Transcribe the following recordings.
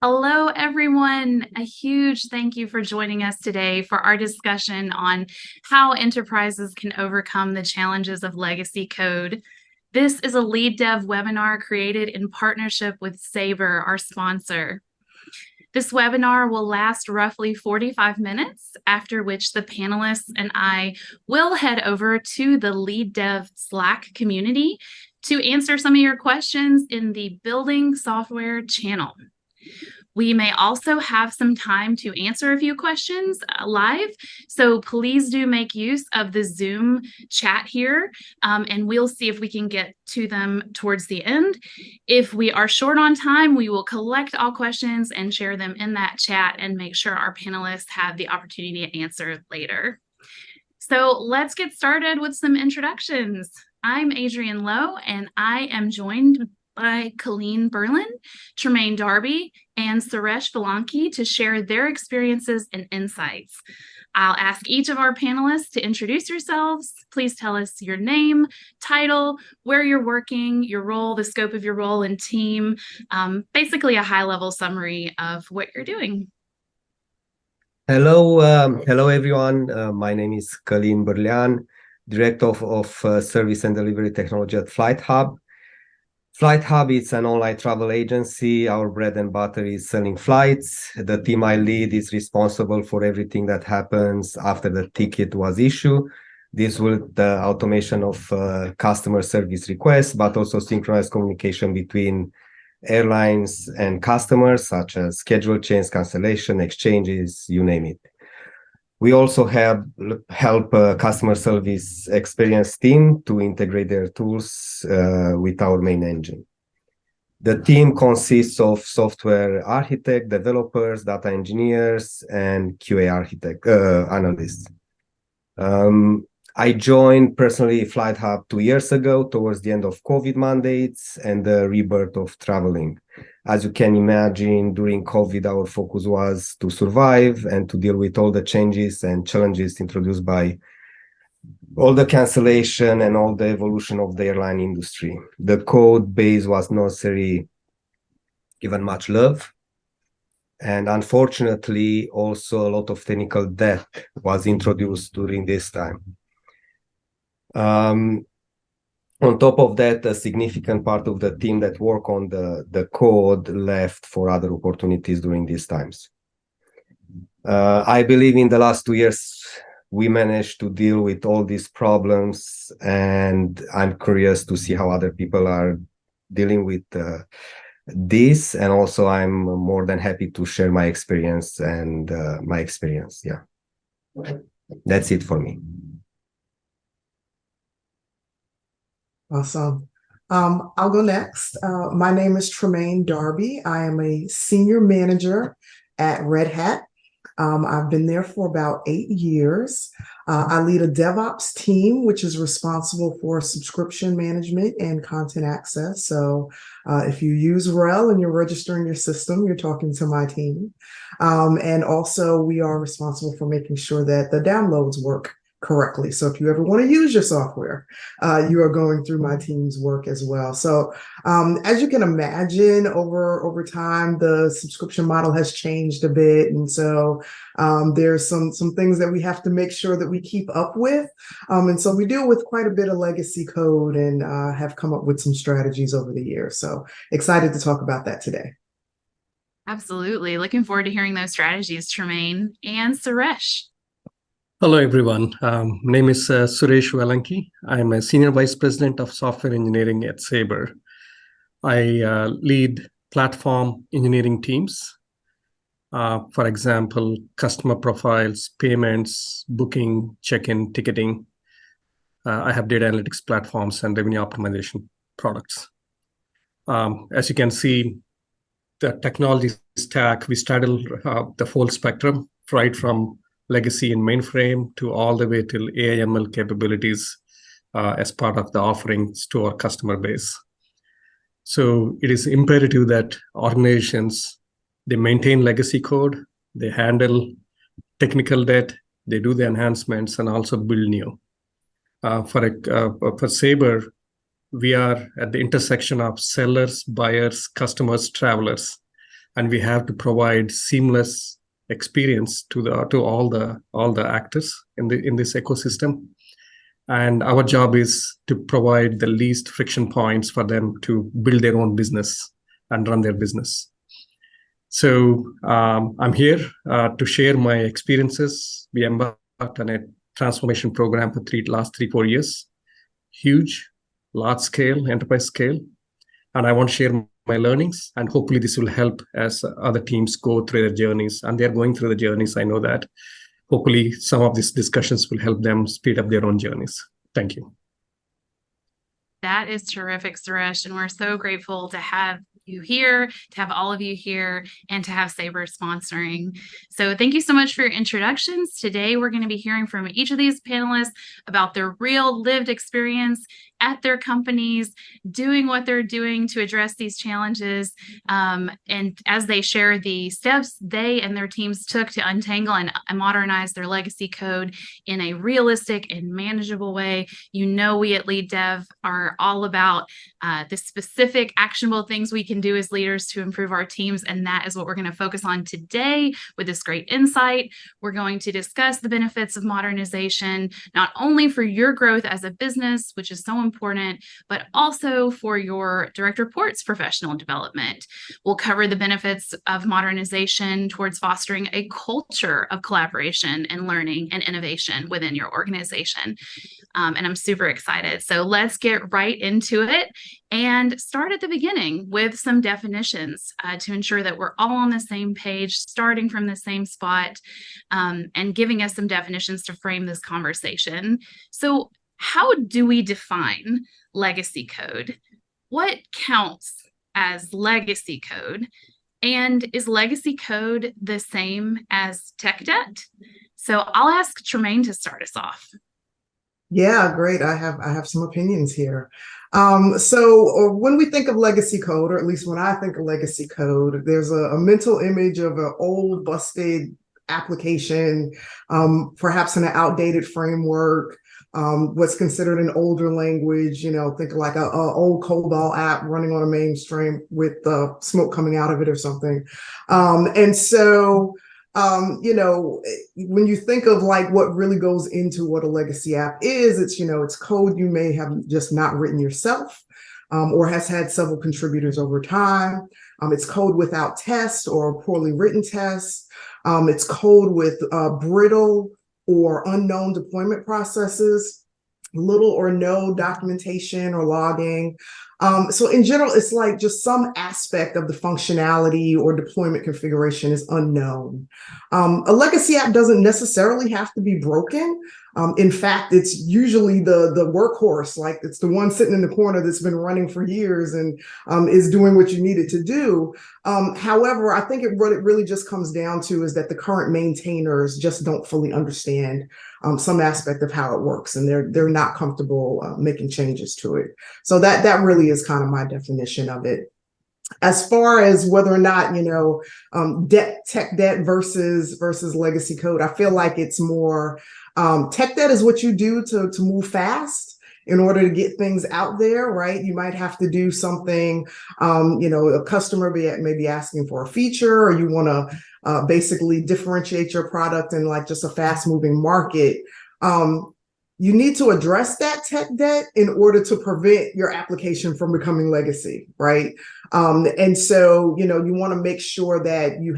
Hello, everyone. A huge thank you for joining us today for our discussion on how enterprises can overcome the challenges of legacy code. This is a LeadDev webinar created in partnership with Sabre, our sponsor. This webinar will last roughly 45 minutes, after which the panelists and I will head over to the LeadDev Slack community to answer some of your questions in the Building Software channel. We may also have some time to answer a few questions live, so please do make use of the Zoom chat here, and we'll see if we can get to them towards the end. If we are short on time, we will collect all questions and share them in that chat and make sure our panelists have the opportunity to answer later. So let's get started with some introductions. I'm Adrienne Lowe, and I am joined by Colleen Berlin, Tremaine Darby, and Suresh Valanki to share their experiences and insights. I'll ask each of our panelists to introduce yourselves. Please tell us your name, title, where you're working, your role, the scope of your role and team, basically a high-level summary of what you're doing. Hello, everyone. My name is Colleen Berlian, Director of Service and Delivery Technology at FlightHub. FlightHub is an online travel agency. Our bread and butter is selling flights. The team I lead is responsible for everything that happens after the ticket was issued. This with the automation of customer service requests, but also synchronized communication between airlines and customers, such as schedule change, cancellation, exchanges, you name it. We also help customer service experience team to integrate their tools with our main engine. The team consists of software architect, developers, data engineers, and QA analysts. I joined personally FlightHub 2 years ago towards the end of COVID mandates and the rebirth of traveling. As you can imagine, during COVID, our focus was to survive and to deal with all the changes and challenges introduced by all the cancellation and all the evolution of the airline industry. The code base was not necessarily given much love. And unfortunately, also a lot of technical debt was introduced during this time. On top of that, a significant part of the team that work on the code left for other opportunities during these times. I believe in the last 2 years, we managed to deal with all these problems, and I'm curious to see how other people are dealing with this. And also, I'm more than happy to share my experience and Yeah, that's it for me. Awesome. I'll go next. My name is Tremaine Darby. I am a senior manager at Red Hat. I've been there for about 8 years. I lead a DevOps team, which is responsible for subscription management and content access. So if you use RHEL and you're registering your system, you're talking to my team. And also we are responsible for making sure that the downloads work correctly. So if you ever want to use your software, you are going through my team's work as well. So as you can imagine, over time, the subscription model has changed a bit. And so there's some things that we have to make sure that we keep up with. And so we deal with quite a bit of legacy code and have come up with some strategies over the years. So excited to talk about that today. Absolutely. Looking forward to hearing those strategies, Tremaine. And Suresh. Hello, everyone. My name is Suresh Valanki. I'm a Senior Vice President of Software Engineering at Sabre. I lead platform engineering teams. For example, customer profiles, payments, booking, check-in, ticketing. I have data analytics platforms and revenue optimization products. As you can see, the technology stack, we straddle the full spectrum, right from legacy and mainframe to all the way till AI/ML capabilities as part of the offerings to our customer base. So it is imperative that organizations, they maintain legacy code, they handle technical debt, they do the enhancements and also build new. For Sabre, we are at the intersection of sellers, buyers, customers, travelers. and we have to provide seamless experience to all the actors in this ecosystem. And our job is to provide the least friction points for them to build their own business and run their business. So I'm here to share my experiences. We embarked on a transformation program for last 3-4 years, huge, large scale, enterprise scale. And I want to share my learnings, and hopefully this will help as other teams go through their journeys. And they're going through the journeys, I know that. Hopefully some of these discussions will help them speed up their own journeys. Thank you. That is terrific, Suresh. And we're so grateful to have you here, to have all of you here, and to have Sabre sponsoring. So thank you so much for your introductions. Today, we're going to be hearing from each of these panelists about their real lived experience at their companies, doing what they're doing to address these challenges. And as they share the steps they and their teams took to untangle and modernize their legacy code in a realistic and manageable way. You know, we at LeadDev are all about the specific actionable things we can do as leaders to improve our teams. And that is what we're going to focus on today with this great insight. We're going to discuss the benefits of modernization, not only for your growth as a business, which is so important, but also for your direct reports professional development. We'll cover the benefits of modernization towards fostering a culture of collaboration and learning and innovation within your organization. And I'm super excited. So let's get right into it and start at the beginning with some definitions to ensure that we're all on the same page, starting from the same spot, and giving us some definitions to frame this conversation. So how do we define legacy code? What counts as legacy code? And is legacy code the same as tech debt? So I'll ask Tremaine to start us off. Yeah, great. I have some opinions here. So when we think of legacy code, or at least when I think of legacy code, there's a mental image of an old, busted application, perhaps in an outdated framework, what's considered an older language, think like a old COBOL app running on a mainframe with smoke coming out of it or something. And so when you think of like what really goes into what a legacy app is, it's code you may have just not written yourself, or has had several contributors over time. It's code without tests or poorly written tests. It's code with brittle or unknown deployment processes, little or no documentation or logging. So in general, it's like just some aspect of the functionality or deployment configuration is unknown. A legacy app doesn't necessarily have to be broken. In fact, it's usually the workhorse, like it's the one sitting in the corner that's been running for years and is doing what you need it to do. However, I think what it really just comes down to is that the current maintainers just don't fully understand some aspect of how it works, and they're not comfortable making changes to it. So that really is kind of my definition of it. As far as whether or not, tech debt versus legacy code, I feel like it's more tech debt is what you do to move fast in order to get things out there, right? You might have to do something, a customer may be asking for a feature, or you want to basically differentiate your product in like just a fast moving market. You need to address that tech debt in order to prevent your application from becoming legacy, right? And so, you want to make sure that you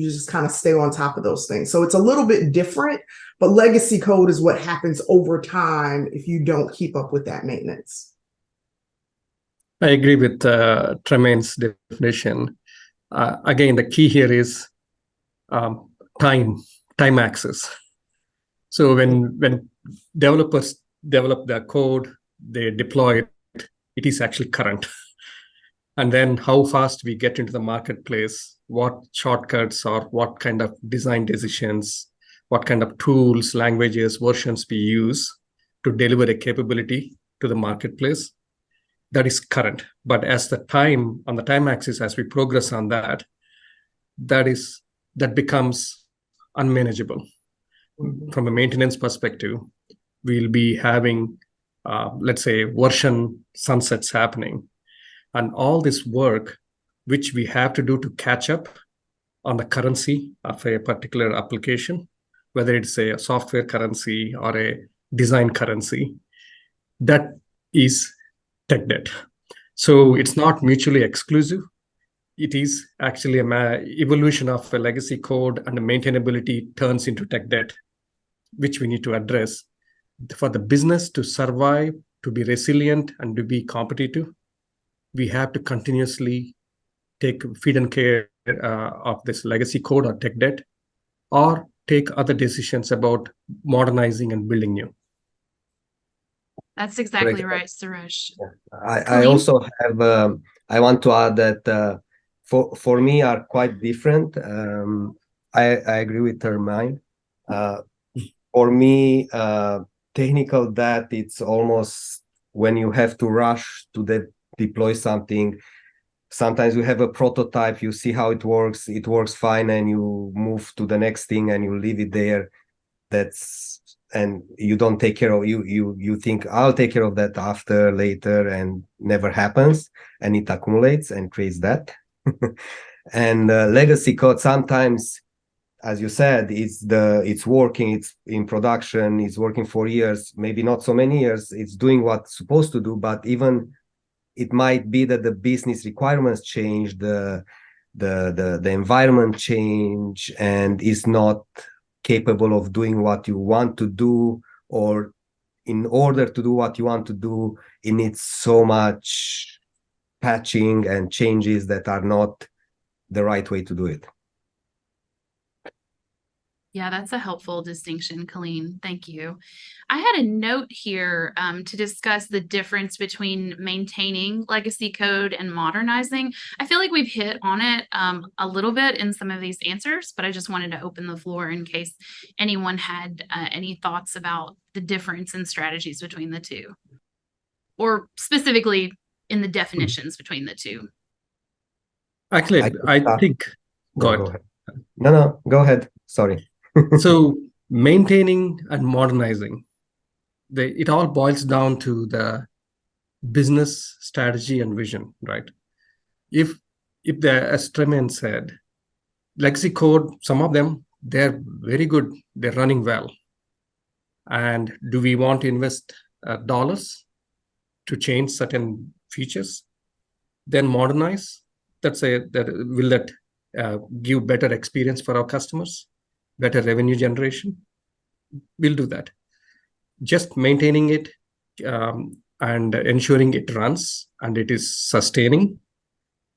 just kind of stay on top of those things. So it's a little bit different, but legacy code is what happens over time if you don't keep up with that maintenance. I agree with Tremaine's definition. Again, the key here is time access. So when developers develop their code, they deploy it, it is actually current. And then how fast we get into the marketplace, what shortcuts or what kind of design decisions, what kind of tools, languages, versions we use to deliver a capability to the marketplace, that is current. But as the time, on the time axis, as we progress on that becomes unmanageable. From a maintenance perspective, we'll be having, let's say, version sunsets happening. And all this work which we have to do to catch up on the currency of a particular application, whether it's a software currency or a design currency. That is tech debt. So it's not mutually exclusive. It is actually an evolution of a legacy code, and the maintainability turns into tech debt, which we need to address. For the business to survive, to be resilient, and to be competitive, we have to continuously take feed and care of this legacy code or tech debt, or take other decisions about modernizing and building new. That's exactly Correct. right, Suresh. I Colleen? also have, I want to add that for me are quite different. I agree with her mind. For me, technical debt, it's almost when you have to rush to deploy something. Sometimes you have a prototype, you see how it works fine, and you move to the next thing and you leave it there. And you don't take care of you think I'll take care of that later, and never happens, and it accumulates and creates debt. And legacy code, sometimes, as you said, it's working, it's in production, it's working for years, maybe not so many years, it's doing what it's supposed to do, but even it might be that the business requirements change, the environment change, and is not capable of doing what you want to do, or in order to do what you want to do, it needs so much patching and changes that are not the right way to do it. Yeah, that's a helpful distinction, Colleen. Thank you. I had a note here to discuss the difference between maintaining legacy code and modernizing. I feel like we've hit on it a little bit in some of these answers, but I just wanted to open the floor in case anyone had any thoughts about the difference in strategies between the two, or specifically in the definitions between the two. Actually, I think, go ahead. No, go ahead. Sorry. So maintaining and modernizing, it all boils down to the business strategy and vision, right? If as Tremaine said, legacy code, some of them, they're very good, they're running well. And do we want to invest dollars to change certain features? Then modernize. Will that give better experience for our customers? Better revenue generation, we'll do that. Just maintaining it and ensuring it runs and it is sustaining,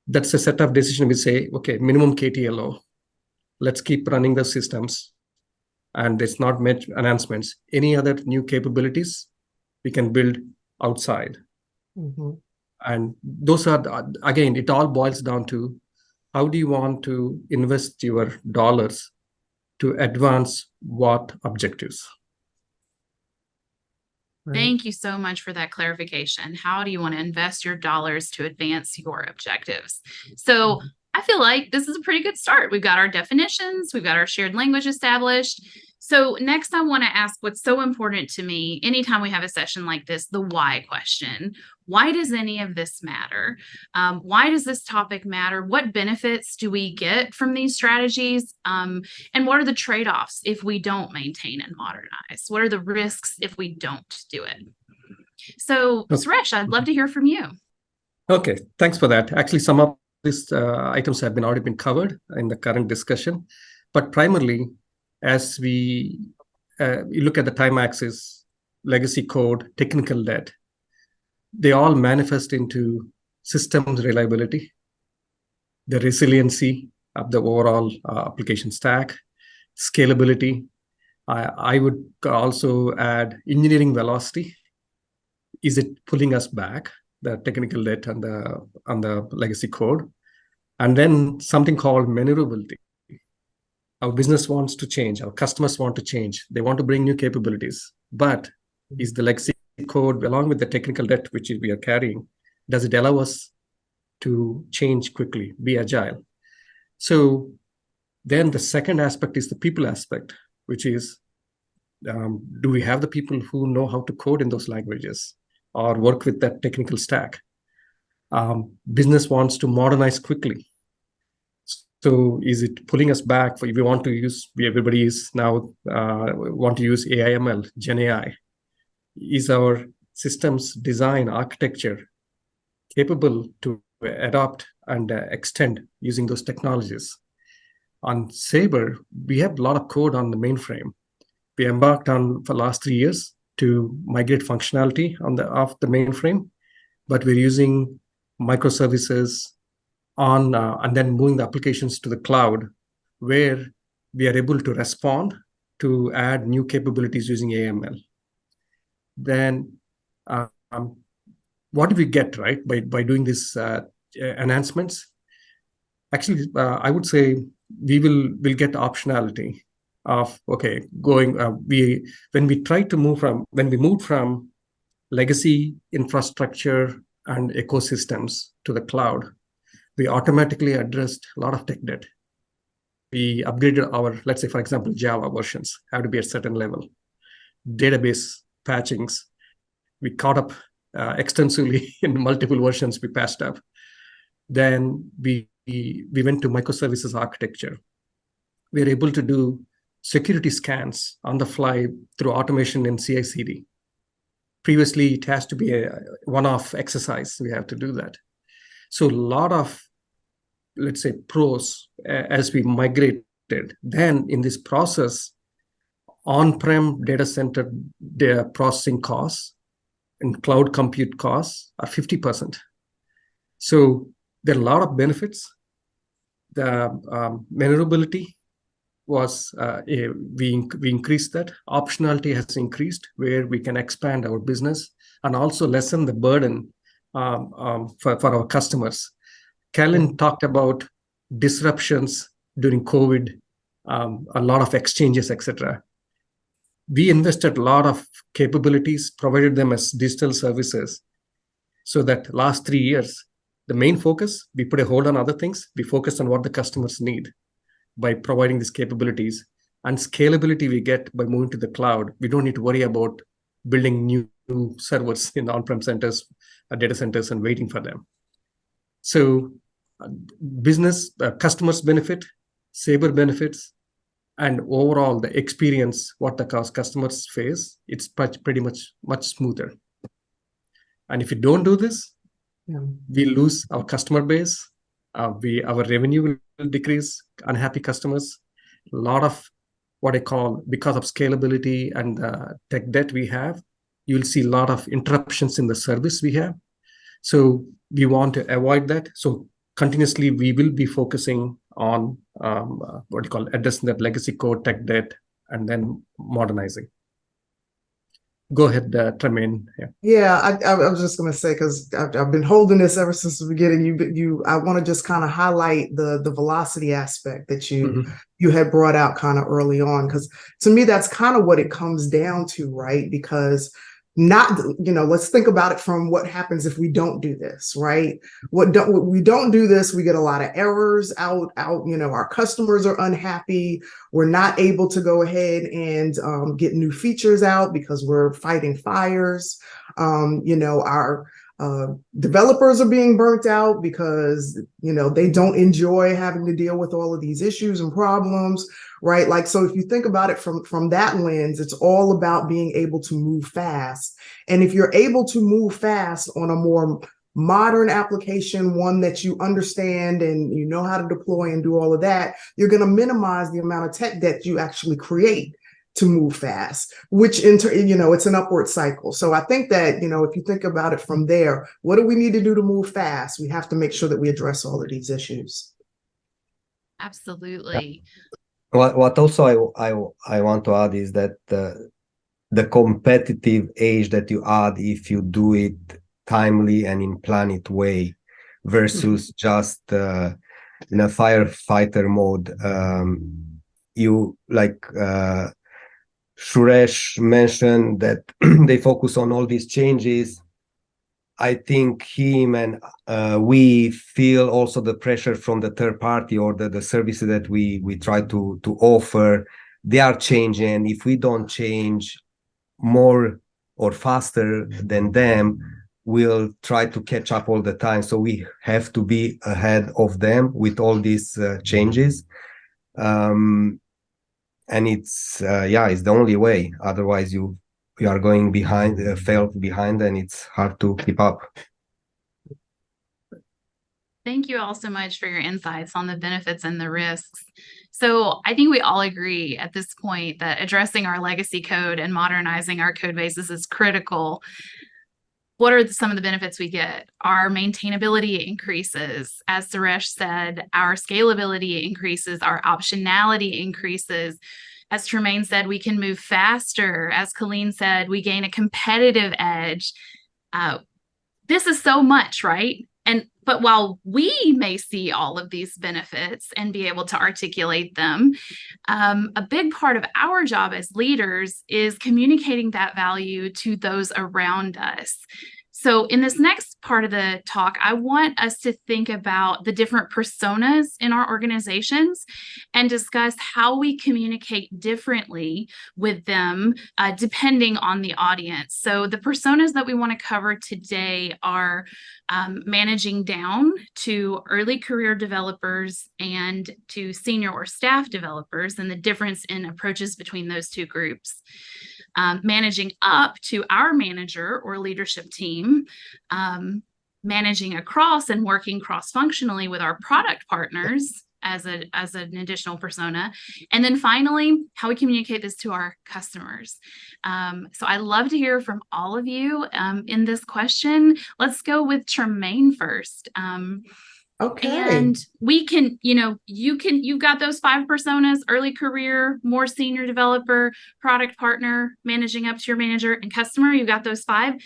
that's a set of decisions. We say, okay, minimum KTLO, let's keep running the systems, and it's not much enhancements. Any other new capabilities we can build outside. Mm-hmm. And those are, again, it all boils down to how do you want to invest your dollars to advance what objectives? Thank you so much for that clarification. How do you want to invest your dollars to advance your objectives? So I feel like this is a pretty good start. We've got our definitions, we've got our shared language established. So next I want to ask what's so important to me anytime we have a session like this, the why question. Why does any of this matter? Why does this topic matter? What benefits do we get from these strategies? And what are the trade-offs if we don't maintain and modernize? What are the risks if we don't do it? So Suresh, I'd love to hear from you. Okay, thanks for that. Actually, some of these items have already been covered in the current discussion, but primarily, as we look at the time axis, legacy code, technical debt, they all manifest into systems reliability, the resiliency of the overall application stack, scalability. I would also add engineering velocity. Is it pulling us back, the technical debt on the legacy code? And then something called maneuverability. Our business wants to change, our customers want to change, they want to bring new capabilities, but is the legacy code, along with the technical debt which we are carrying, does it allow us to change quickly, be agile? So then the second aspect is the people aspect, which is, do we have the people who know how to code in those languages or work with that technical stack? Business wants to modernize quickly. So is it pulling us back? If we want to use, everybody is now want to use AI, ML, Gen AI. Is our systems design architecture capable to adopt and extend using those technologies? On Sabre, we have a lot of code on the mainframe. We embarked on for the last 3 years to migrate functionality off the mainframe, but we're using microservices on and then moving the applications to the cloud, where we are able to respond to add new capabilities using AML. Then what do we get, right, by doing these enhancements? Actually, I would say we'll get optionality of, okay, going when we moved from legacy infrastructure and ecosystems to the cloud, we automatically addressed a lot of tech debt. We upgraded our, let's say, for example, Java versions have to be at a certain level. Database patchings, we caught up extensively in multiple versions we patched up. Then we went to microservices architecture. We are able to do security scans on the fly through automation in CI/CD. Previously, it has to be a one-off exercise. We have to do that. So a lot of, let's say, pros as we migrated. Then in this process, on-prem data center data processing costs and cloud compute costs are 50%. So there are a lot of benefits. The maneuverability was, we increased that. Optionality has increased, where we can expand our business and also lessen the burden for our customers. Kellen talked about disruptions during COVID, a lot of exchanges, etc. We invested a lot of capabilities, provided them as digital services, so that last 3 years, the main focus, we put a hold on other things. We focused on what the customers need by providing these capabilities. And scalability we get by moving to the cloud. We don't need to worry about building new servers in the on-prem centers, data centers, and waiting for them. So business, customers benefit, Sabre benefits, and overall the experience, what the customers face, it's pretty much smoother. And if you don't do this, we lose our customer base. Our revenue will decrease, unhappy customers. A lot of what I call, because of scalability and tech debt we have, you'll see a lot of interruptions in the service we have. So we want to avoid that. So continuously, we will be focusing on addressing that legacy code, tech debt, and then modernizing. Go ahead, Tremaine. Yeah, I was just going to say, because I've been holding this ever since the beginning. I want to just kind of highlight the velocity aspect that you had brought out kind of early on, because to me that's kind of what it comes down to, right? Because let's think about it from what happens if we don't do this, right? We don't do this, we get a lot of errors out, our customers are unhappy. We're not able to go ahead and get new features out because we're fighting fires. Our developers are being burnt out because, they don't enjoy having to deal with all of these issues and problems, right? Like, so if you think about it from that lens, it's all about being able to move fast. And if you're able to move fast on a more modern application, one that you understand and you know how to deploy and do all of that, you're going to minimize the amount of tech debt you actually create to move fast, which it's an upward cycle. So I think that, if you think about it from there, what do we need to do to move fast? We have to make sure that we address all of these issues. Absolutely. What also I want to add is that the competitive edge that you add if you do it timely and in planned way versus just in a firefighter mode. You Suresh mentioned that they focus on all these changes. I think him and we feel also the pressure from the third party or the services that we try to offer. They are changing. If we don't change more or faster than them, will try to catch up all the time. So we have to be ahead of them with all these changes. And it's it's the only way. Otherwise, you are going behind, fell behind, and it's hard to keep up. Thank you all so much for your insights on the benefits and the risks. So I think we all agree at this point that addressing our legacy code and modernizing our code bases is critical. What are some of the benefits we get? Our maintainability increases. As Suresh said, our scalability increases, our optionality increases. As Tremaine said, we can move faster. As Colleen said, we gain a competitive edge. This is so much, right? But while we may see all of these benefits and be able to articulate them, a big part of our job as leaders is communicating that value to those around us. So in this next part of the talk, I want us to think about the different personas in our organizations and discuss how we communicate differently with them depending on the audience. So the personas that we want to cover today are managing down to early career developers and to senior or staff developers, and the difference in approaches between those two groups. Managing up to our manager or leadership team, managing across and working cross-functionally with our product partners as an additional persona. And then finally, how we communicate this to our customers. So I'd love to hear from all of you in this question. Let's go with Tremaine first. Okay. And we can, you've got those 5 personas: early career, more senior developer, product partner, managing up to your manager, and customer. You've got those 5.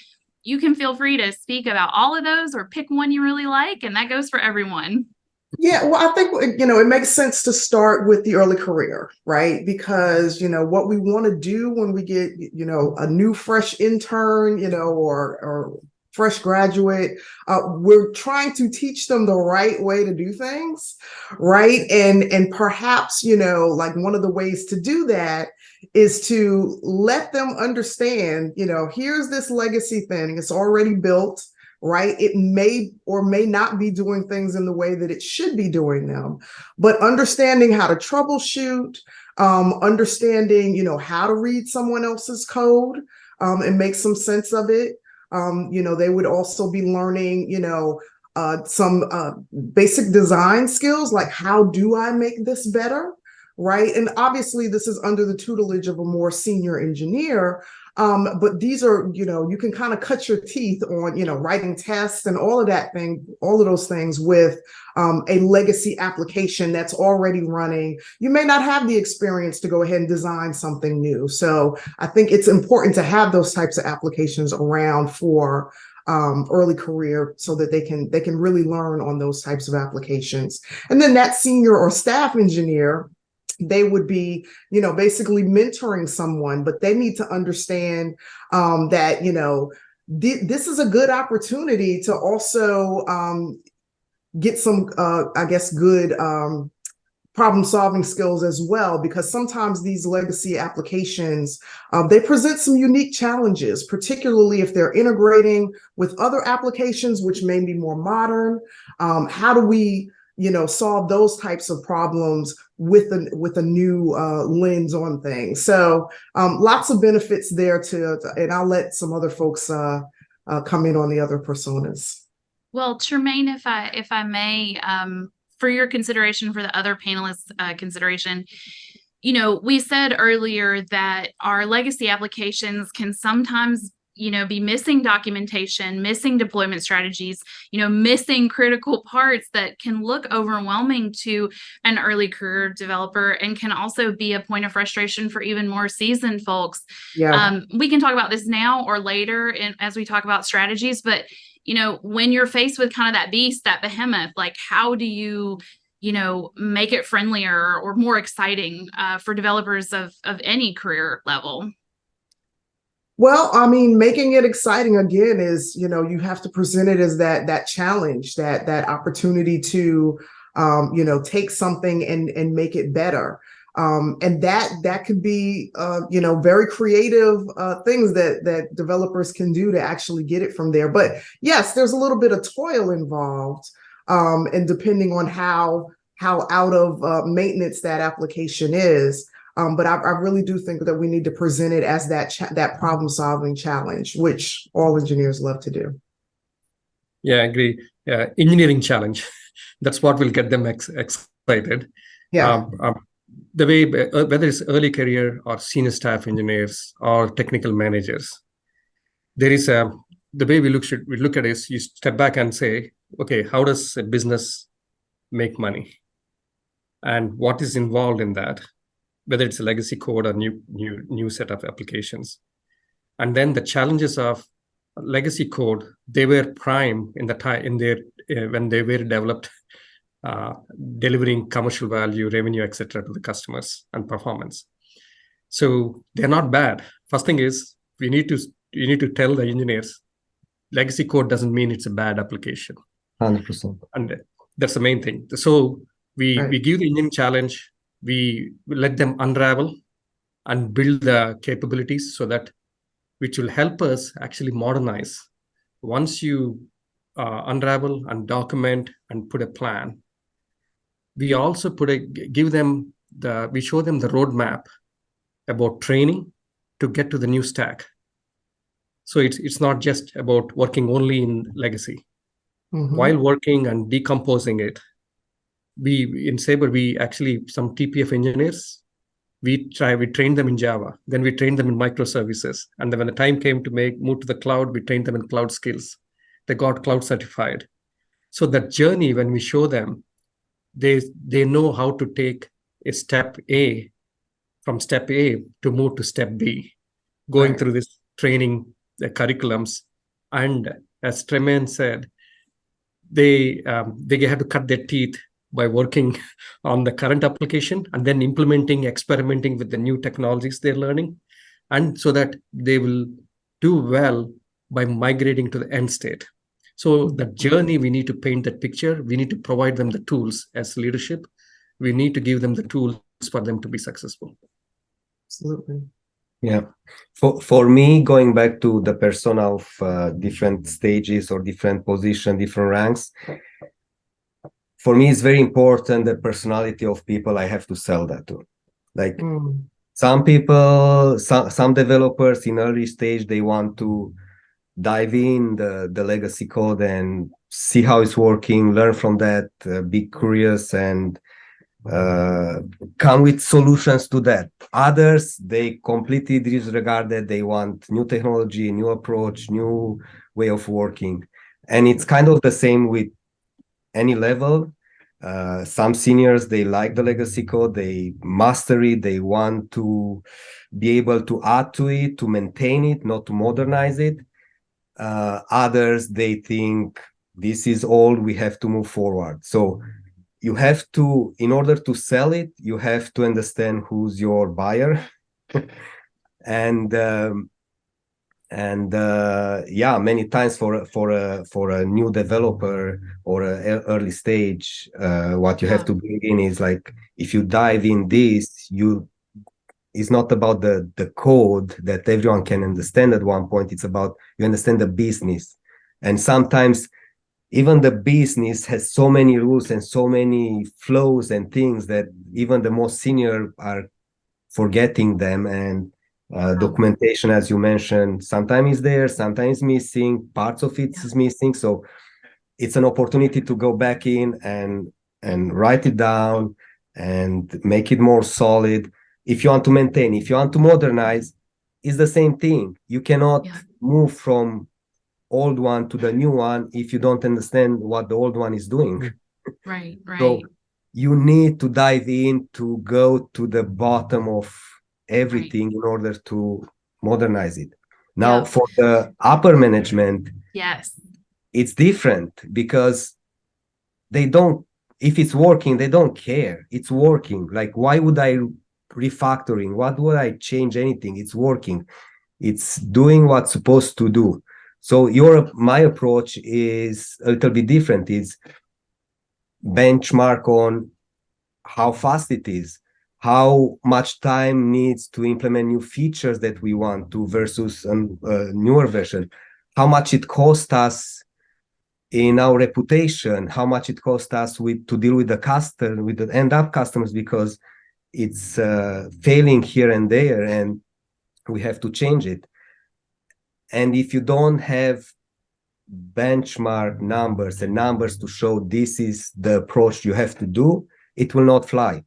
You can feel free to speak about all of those or pick one you really like, and that goes for everyone. Yeah, well, I think, it makes sense to start with the early career, right? Because, what we want to do when we get, a new fresh intern, or fresh graduate, we're trying to teach them the right way to do things, right? And perhaps, like one of the ways to do that is to let them understand, here's this legacy thing, it's already built, right? It may or may not be doing things in the way that it should be doing them, but understanding how to troubleshoot, understanding, how to read someone else's code and make some sense of it. They would also be learning, some basic design skills, like how do I make this better, right? And obviously this is under the tutelage of a more senior engineer, but these are, you can kind of cut your teeth on, writing tests and all of those things with a legacy application that's already running. You may not have the experience to go ahead and design something new. So I think it's important to have those types of applications around for early career so that they can really learn on those types of applications. And then that senior or staff engineer, they would be, basically mentoring someone, but they need to understand that, this is a good opportunity to also get some, good problem solving skills as well, because sometimes these legacy applications, they present some unique challenges, particularly if they're integrating with other applications, which may be more modern. How do we solve those types of problems with a new lens on things? So lots of benefits there and I'll let some other folks come in on the other personas. Well, Tremaine, if I may, for your consideration, for the other panelists' consideration, we said earlier that our legacy applications can sometimes be missing documentation, missing deployment strategies, missing critical parts that can look overwhelming to an early career developer and can also be a point of frustration for even more seasoned folks. Yeah. We can talk about this now or later as we talk about strategies, but when you're faced with kind of that beast, that behemoth, like how do you make it friendlier or more exciting for developers of any career level? Well, I mean, making it exciting again is, you have to present it as that challenge, that opportunity to, take something and make it better. And that could be very creative things that developers can do to actually get it from there. But yes, there's a little bit of toil involved, and depending on how out of maintenance that application is. But I really do think that we need to present it as that problem-solving challenge, which all engineers love to do. Yeah, I agree. Yeah, engineering challenge. That's what will get them excited. Yeah. The way, whether it's early career or senior staff engineers or technical managers, there is the way we look at it is you step back and say, okay, how does a business make money? And what is involved in that? Whether it's a legacy code or new set of applications. And then the challenges of legacy code, they were prime in the time in their when they were developed, delivering commercial value, revenue, etc. to the customers and performance. So they're not bad. First thing is you need to tell the engineers, legacy code doesn't mean it's a bad application. 100%. And that's the main thing. So we give the engineering challenge. We let them unravel and build the capabilities so that which will help us actually modernize. Once you unravel and document and put a plan, we also give them we show them the roadmap about training to get to the new stack. So it's not just about working only in legacy. Mm-hmm. While working and decomposing it, in Sabre, some TPF engineers, we trained them in Java, then we trained them in microservices. And then when the time came to move to the cloud, we trained them in cloud skills. They got cloud certified. So that journey, when we show them, they know how to take a from step A to move to step B, going through this training, the curriculums. And as Tremaine said, they had to cut their teeth by working on the current application and then experimenting with the new technologies they're learning. And so that they will do well by migrating to the end state. So the journey, we need to paint that picture. We need to provide them the tools as leadership. We need to give them the tools for them to be successful. Absolutely. Yeah. For me, going back to the persona of different stages or different positions, different ranks, for me, it's very important the personality of people I have to sell that to. Like some people, some developers in early stage, they want to dive in the legacy code and see how it's working, learn from that, be curious and come with solutions to that. Others, they completely disregard that. They want new technology, new approach, new way of working. And it's kind of the same with any level. Some seniors, they like the legacy code, they master it, they want to be able to add to it, to maintain it, not to modernize it. Others, they think this is all, we have to move forward. So you have to, in order to sell it, you have to understand who's your buyer. and many times for a new developer or an early stage, what you have to bring in is like, if you dive in this, it's not about the code that everyone can understand at one point. It's about you understand the business. And sometimes even the business has so many rules and so many flows and things that even the most senior are forgetting them. And documentation, as you mentioned, sometimes is there, sometimes missing, parts of it is missing. So it's an opportunity to go back in and write it down and make it more solid. If you want to maintain, if you want to modernize, it's the same thing. You cannot move from old one to the new one if you don't understand what the old one is doing. Right. So you need to dive in to go to the bottom of everything in order to modernize it. Now, for the upper management, it's different because they don't, if it's working, they don't care. It's working. Like, why would I refactoring? What would I change anything? It's working. It's doing what's supposed to do. So my approach is a little bit different. It's benchmark on how fast it is, how much time needs to implement new features that we want to versus a newer version, how much it costs us in our reputation, how much it costs us to deal with the customer, with the end up customers, because it's failing here and there, and we have to change it. And if you don't have benchmark numbers and numbers to show this is the approach you have to do, it will not fly.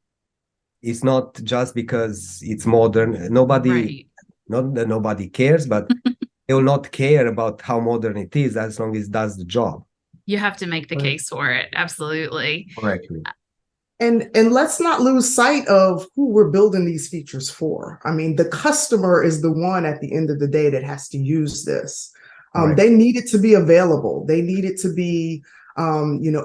It's not just because it's modern. Nobody, not that nobody cares, but they will not care about how modern it is as long as it does the job. You have to make the case for it. Absolutely. Correctly. And let's not lose sight of who we're building these features for. I mean, the customer is the one at the end of the day that has to use this. They need it to be available. They need it to be,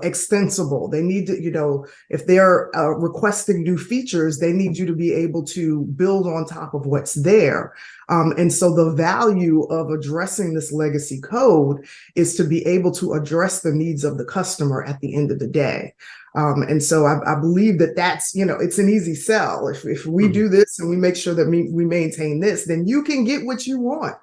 extensible. They need to, if they're requesting new features, they need you to be able to build on top of what's there. And so the value of addressing this legacy code is to be able to address the needs of the customer at the end of the day. And so I believe that that's, it's an easy sell. If we do this and we make sure that we maintain this, then you can get what you want.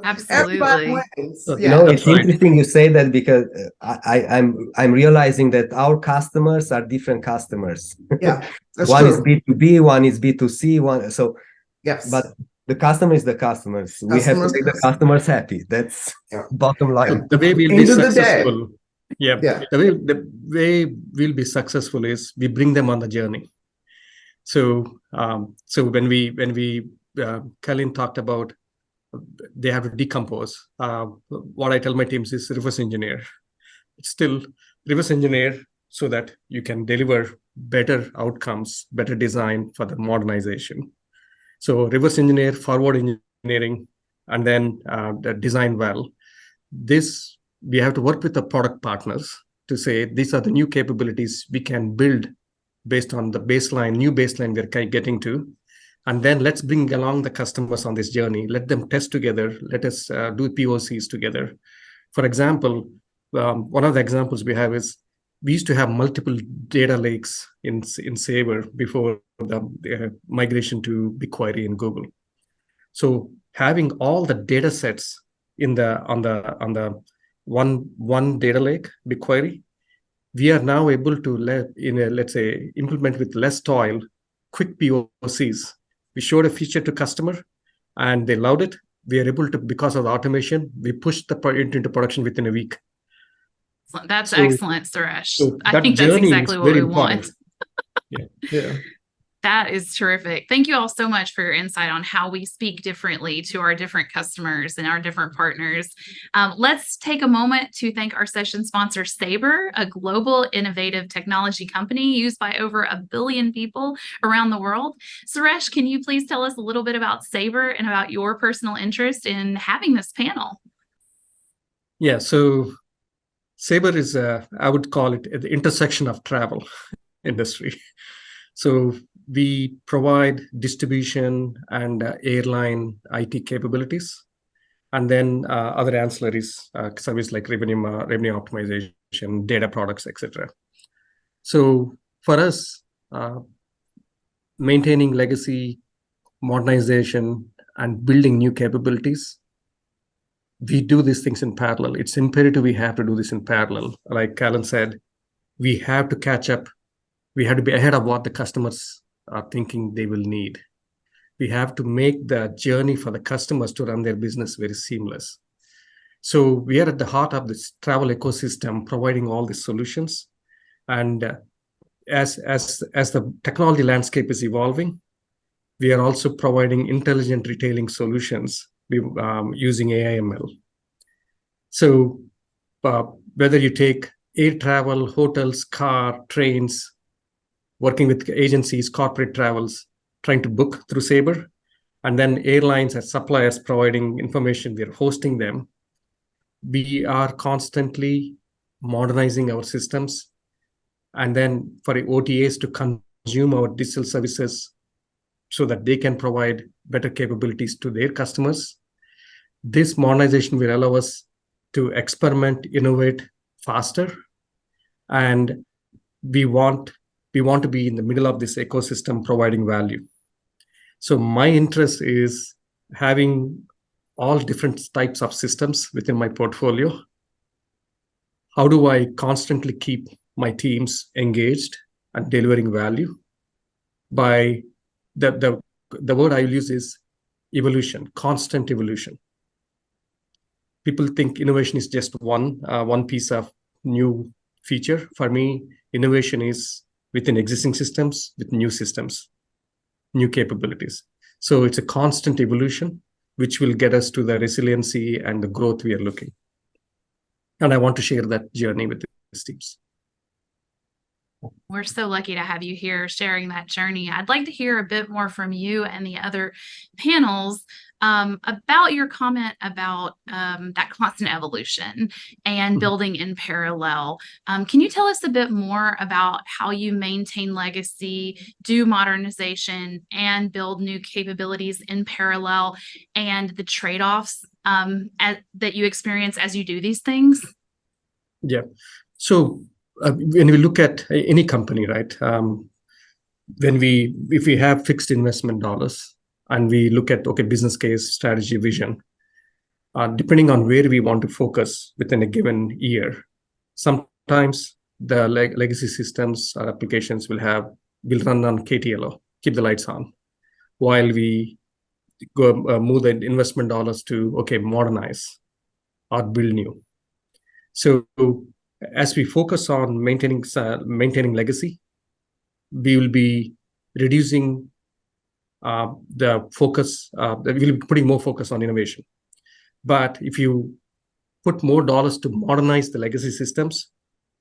Absolutely. Everybody wins. It's interesting you say that, because I'm realizing that our customers are different customers. Yeah, that's one true. is B2B, one is B2C, so yes. But the customer is the customers. We have to make the customers happy. That's bottom line. The way we'll be successful. The way we'll be successful is we bring them on the journey. So when we Colin talked about they have to decompose. What I tell my teams is reverse engineer. It's still reverse engineer so that you can deliver better outcomes, better design for the modernization. So reverse engineer, forward engineering, and then the design well. This, we have to work with the product partners to say, these are the new capabilities we can build based on the new baseline we're getting to. And then let's bring along the customers on this journey. Let them test together. Let us do POCs together. For example, one of the examples we have is we used to have multiple data lakes in Sabre before the migration to BigQuery in Google. So having all the data sets on the one data lake, BigQuery, we are now able to let's say implement with less toil, quick POCs. We showed a feature to customer, and they loved it. We are able to, because of the automation, we pushed the product into production within a week. That's excellent, Suresh. I think that's exactly what we want. Yeah. That is terrific. Thank you all so much for your insight on how we speak differently to our different customers and our different partners. Let's take a moment to thank our session sponsor, Sabre, a global innovative technology company used by over 1 billion people around the world. Suresh, can you please tell us a little bit about Sabre and about your personal interest in having this panel? Yeah, so Sabre is, I would call it the intersection of travel industry. So we provide distribution and airline IT capabilities, and then other ancillaries, service like revenue optimization, data products, etc. So for us, maintaining legacy, modernization, and building new capabilities, we do these things in parallel. It's imperative we have to do this in parallel. Like Callan said, we have to catch up. We have to be ahead of what the customers are thinking they will need. We have to make the journey for the customers to run their business very seamless. So we are at the heart of this travel ecosystem, providing all these solutions. And as the technology landscape is evolving, we are also providing intelligent retailing solutions using AI/ML. So whether you take air travel, hotels, car, trains, working with agencies, corporate travels, trying to book through Sabre, and then airlines as suppliers providing information, we're hosting them. We are constantly modernizing our systems, and then for OTAs to consume our digital services so that they can provide better capabilities to their customers. This modernization will allow us to experiment, innovate faster, and we want we want to be in the middle of this ecosystem providing value. So my interest is having all different types of systems within my portfolio. How do I constantly keep my teams engaged and delivering value? By the word I will use is evolution, constant evolution. People think innovation is just one piece of new feature. For me, innovation is within existing systems with new systems, new capabilities. So it's a constant evolution, which will get us to the resiliency and the growth we are looking. And I want to share that journey with these teams. We're so lucky to have you here sharing that journey. I'd like to hear a bit more from you and the other panels about your comment about that constant evolution and building in parallel. Can you tell us a bit more about how you maintain legacy, do modernization, and build new capabilities in parallel, and the trade-offs that you experience as you do these things? Yeah. So when we look at any company, right, if we have fixed investment dollars and we look at, okay, business case, strategy, vision, depending on where we want to focus within a given year, sometimes the legacy systems or applications will run on KTLO, keep the lights on, while we go move the investment dollars to, okay, modernize or build new. So as we focus on maintaining legacy, we will be reducing the focus. We'll be putting more focus on innovation. But if you put more dollars to modernize the legacy systems,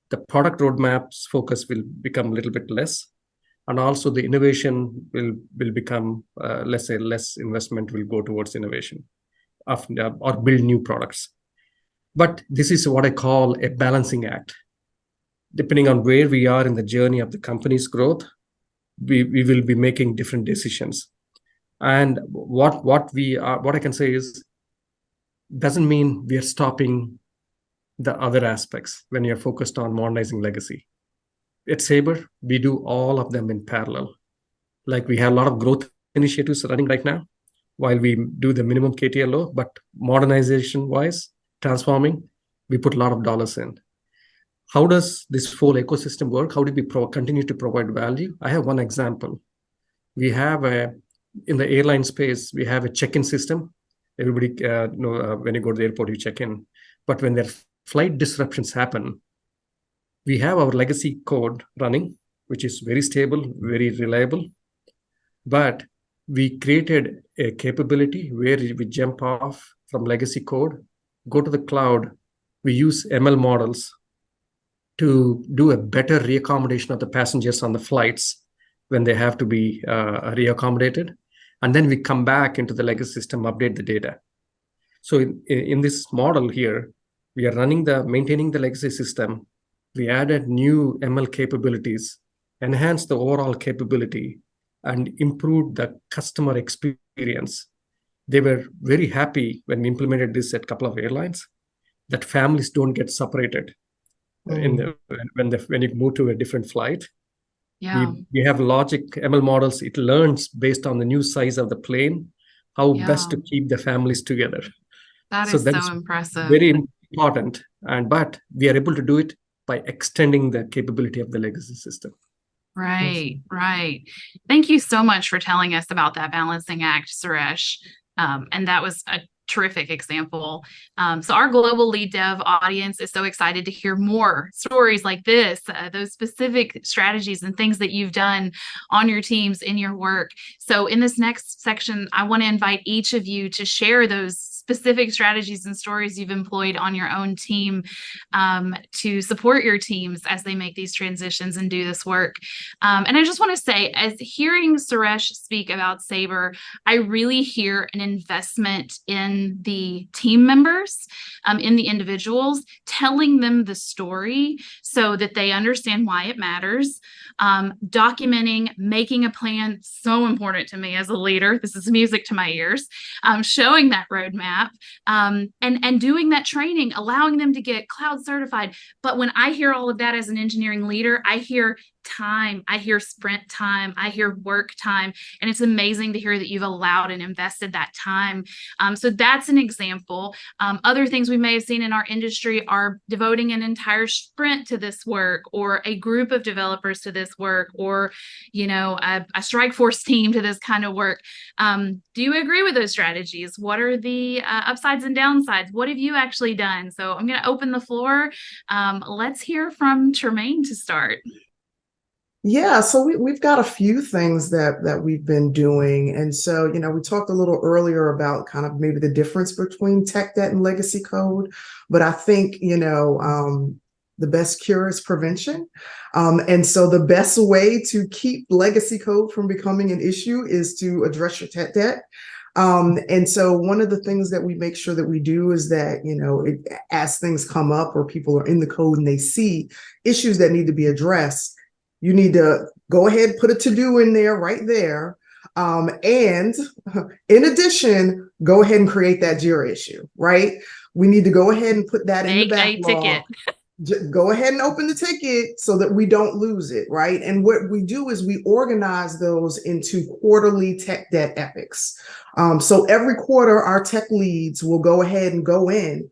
the product roadmaps focus will become a little bit less, and also the innovation will become less investment will go towards innovation or build new products. But this is what I call a balancing act. Depending on where we are in the journey of the company's growth, we will be making different decisions. And what I can say is, doesn't mean we are stopping the other aspects when you're focused on modernizing legacy. At Sabre, we do all of them in parallel. Like, we have a lot of growth initiatives running right now while we do the minimum KTLO, but modernization-wise, transforming, we put a lot of dollars in. How does this whole ecosystem work? How do we continue to provide value? I have one example. We have in the airline space, we have a check-in system. Everybody when you go to the airport, you check in. But when there flight disruptions happen, we have our legacy code running, which is very stable, very reliable. But we created a capability where we jump off from legacy code, go to the cloud. We use ML models to do a better reaccommodation of the passengers on the flights when they have to be reaccommodated. And then we come back into the legacy system, update the data. So in this model here, we are maintaining the legacy system. We added new ML capabilities, enhanced the overall capability, and improved the customer experience. They were very happy when we implemented this at a couple of airlines, that families don't get separated when you move to a different flight. Yeah. We have logic ML models. It learns based on the new size of the plane, how best to keep the families together. That is so impressive. Very important. But we are able to do it by extending the capability of the legacy system. Right, right. Thank you so much for telling us about that balancing act, Suresh. And that was a terrific example. So our global lead dev audience is so excited to hear more stories like this, those specific strategies and things that you've done on your teams in your work. So in this next section, I want to invite each of you to share those specific strategies and stories you've employed on your own team to support your teams as they make these transitions and do this work. And I just want to say, as hearing Suresh speak about Sabre, I really hear an investment in the team members, in the individuals, telling them the story so that they understand why it matters. Documenting, making a plan, so important to me as a leader. This is music to my ears. Showing that roadmap and doing that training, allowing them to get cloud certified. But when I hear all of that as an engineering leader, I hear time. I hear sprint time. I hear work time. And it's amazing to hear that you've allowed and invested that time. So that's an example. Other things we may have seen in our industry are devoting an entire sprint to this work, or a group of developers to this work, or, a strike force team to this kind of work. Do you agree with those strategies? What are the upsides and downsides? What have you actually done? So I'm going to open the floor. Let's hear from Tremaine to start. Yeah, so we've got a few things that we've been doing. And so, we talked a little earlier about kind of maybe the difference between tech debt and legacy code. But I think, the best cure is prevention. And so the best way to keep legacy code from becoming an issue is to address your tech debt. And so one of the things that we make sure that we do is that, as things come up or people are in the code and they see issues that need to be addressed, you need to go ahead, put a to-do in there right there. And in addition, go ahead and create that JIRA issue, right? We need to go ahead and put that in the backlog. Go ahead and open the ticket so that we don't lose it, right? And what we do is we organize those into quarterly tech debt epics. So every quarter, our tech leads will go ahead and go in,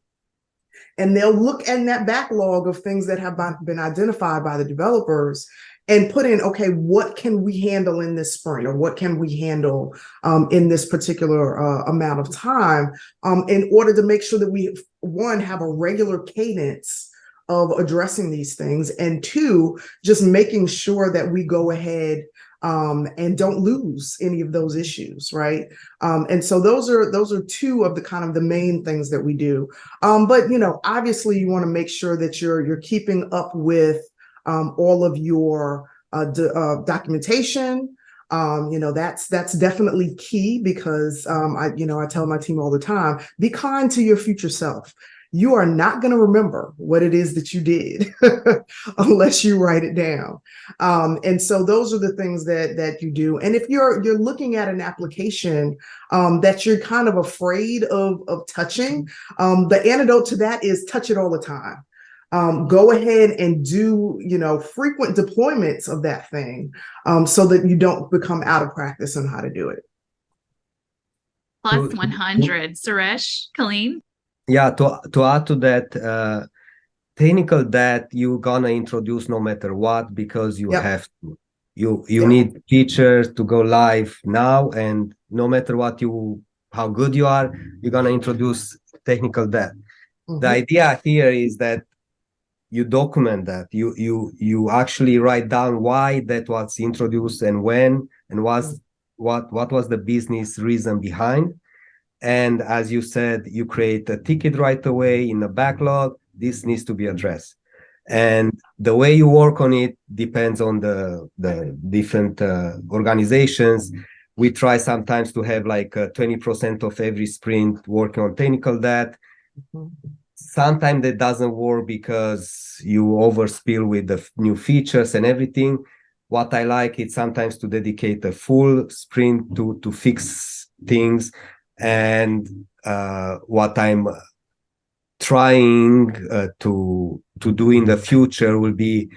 and they'll look in that backlog of things that have been identified by the developers and put in, okay, what can we handle in this sprint, or what can we handle in this particular amount of time, in order to make sure that we, one, have a regular cadence of addressing these things, and two, just making sure that we go ahead and don't lose any of those issues, right? And so those are two of the kind of the main things that we do. But obviously, you want to make sure that you're keeping up with all of your documentation. That's definitely key, because I tell my team all the time, be kind to your future self. You are not going to remember what it is that you did unless you write it down. And so those are the things that you do. And if you're looking at an application that you're kind of afraid of touching, the antidote to that is touch it all the time. Go ahead and do, frequent deployments of that thing, so that you don't become out of practice on how to do it. Plus 100. Suresh, Colleen? Yeah, to add to that, technical debt you're gonna introduce no matter what, because you have to. You need features to go live now, and no matter how good you are, you're gonna introduce technical debt. Mm-hmm. The idea here is that you document that. You actually write down why that was introduced and when, and what was the business reason behind. And as you said, you create a ticket right away in the backlog. This needs to be addressed. And the way you work on it depends on the different organizations. We try sometimes to have like 20% of every sprint working on technical debt. Sometimes that doesn't work because you overspill with the new features and everything. What I like is sometimes to dedicate a full sprint to fix things. And what I'm trying to do in the future will be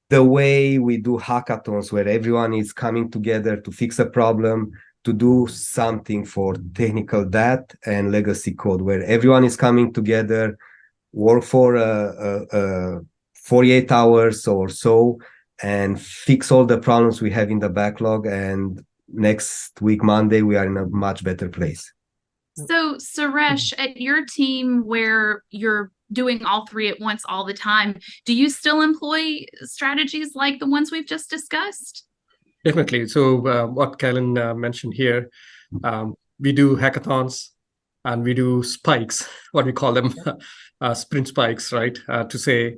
the way we do hackathons, where everyone is coming together to fix a problem, to do something for technical debt and legacy code, where everyone is coming together, work for 48 hours or so, and fix all the problems we have in the backlog. And next week, Monday, we are in a much better place. So, Suresh, at your team where you're doing all three at once all the time, do you still employ strategies like the ones we've just discussed? Definitely. So what Kellen mentioned here, we do hackathons and we do spikes, what we call them, sprint spikes, right? To say,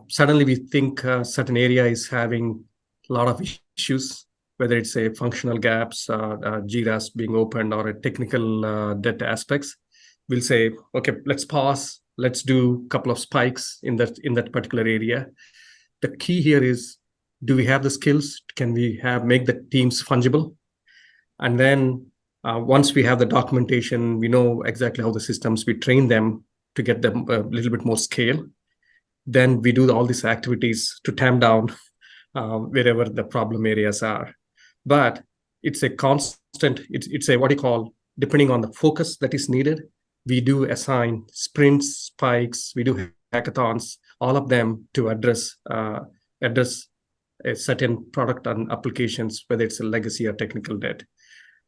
suddenly we think a certain area is having a lot of issues, whether it's a functional gaps, JIRAs being opened, or a technical debt aspects. We'll say, okay, let's pause. Let's do a couple of spikes in that particular area. The key here is, do we have the skills? Can we make the teams fungible? And then once we have the documentation, we know exactly how the systems, we train them to get them a little bit more scale. Then we do all these activities to tamp down wherever the problem areas are. But it's a constant, it's a what you call, depending on the focus that is needed, we do assign sprints, spikes, we do hackathons, all of them to address a certain product and applications, whether it's a legacy or technical debt.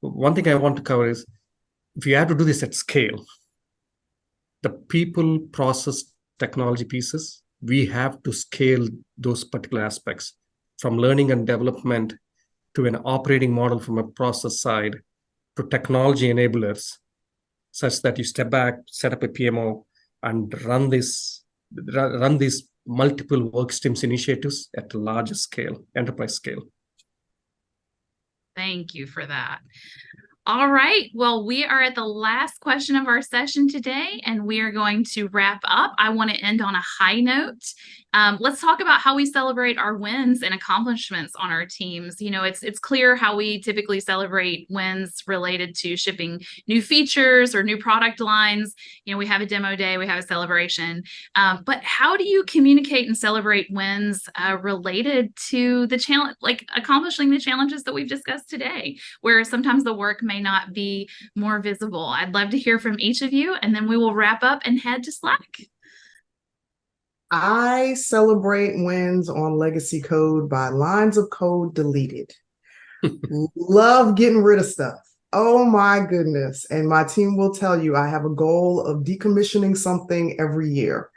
One thing I want to cover is, if you have to do this at scale, the people, process, technology pieces, we have to scale those particular aspects, from learning and development to an operating model from a process side to technology enablers, such that you step back, set up a PMO, and run these multiple work streams initiatives at a larger scale, enterprise scale. Thank you for that. All right. Well, we are at the last question of our session today, and we are going to wrap up. I want to end on a high note. Let's talk about how we celebrate our wins and accomplishments on our teams. You know, it's clear how we typically celebrate wins related to shipping new features or new product lines. You know, we have a demo day, we have a celebration. But how do you communicate and celebrate wins related to the challenge, like accomplishing the challenges that we've discussed today, where sometimes the work may not be more visible? I'd love to hear from each of you, and then we will wrap up and head to Slack. I celebrate wins on legacy code by lines of code deleted. Love getting rid of stuff. Oh my goodness. And my team will tell you I have a goal of decommissioning something every year,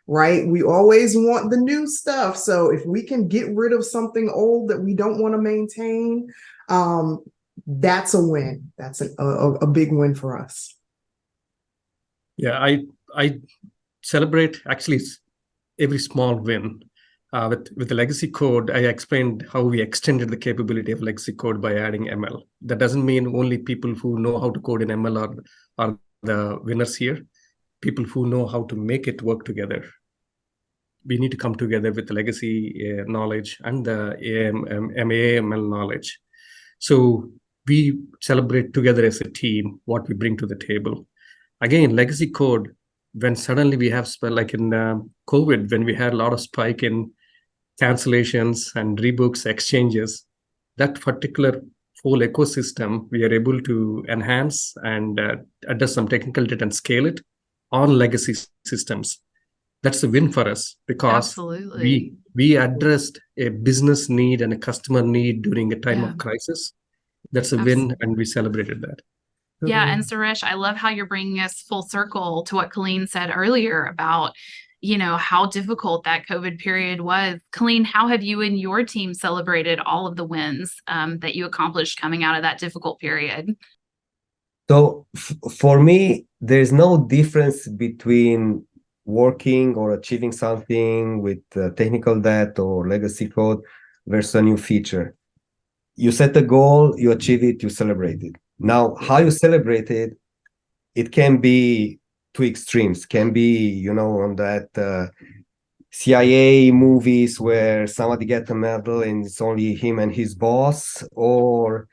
right? We always want the new stuff. So if we can get rid of something old that we don't want to maintain, that's a win. That's a big win for us. Yeah, I celebrate actually every small win. With the legacy code, I explained how we extended the capability of legacy code by adding ML. That doesn't mean only people who know how to code in ML are the winners here. People who know how to make it work together. We need to come together with the legacy knowledge and the ML knowledge. So we celebrate together as a team what we bring to the table. Again, legacy code, when suddenly we have, like in COVID, when we had a lot of spike in cancellations and rebooks, exchanges, that particular whole ecosystem, we are able to enhance and address some technical debt and scale it on legacy systems. That's a win for us, because Absolutely. we addressed a business need and a customer need during a time of crisis. That's a win, and we celebrated that. Yeah, and Suresh, I love how you're bringing us full circle to what Colleen said earlier about, you know, how difficult that COVID period was. Colleen, how have you and your team celebrated all of the wins that you accomplished coming out of that difficult period? So for me, there's no difference between working or achieving something with technical debt or legacy code versus a new feature. You set a goal, you achieve it, you celebrate it. Now, how you celebrate it, it can be two extremes. Can be, you know, on that CIA movies where somebody gets a medal and it's only him and his boss, or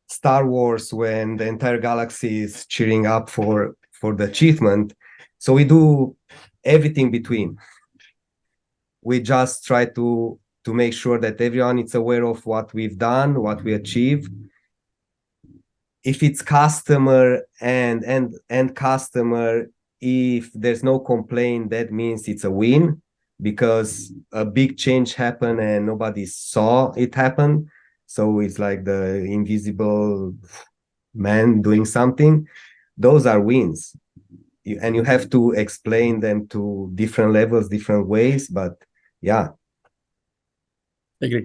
Star Wars when the entire galaxy is cheering up for the achievement. So we do everything between. We just try to make sure that everyone is aware of what we've done, what we achieved. If it's customer and customer, if there's no complaint, that means it's a win, because a big change happened and nobody saw it happen. So it's like the invisible man doing something. Those are wins. And you have to explain them to different levels, different ways. But yeah. Agree.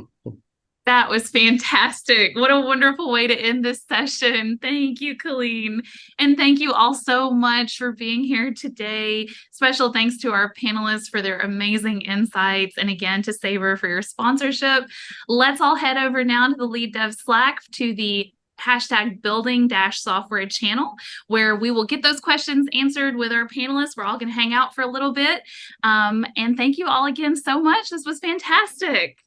That was fantastic. What a wonderful way to end this session. Thank you, Colleen. And thank you all so much for being here today. Special thanks to our panelists for their amazing insights. And again, to Sabre for your sponsorship. Let's all head over now to the LeadDev Slack, to the #building-software channel, where we will get those questions answered with our panelists. We're all going to hang out for a little bit. And thank you all again so much. This was fantastic.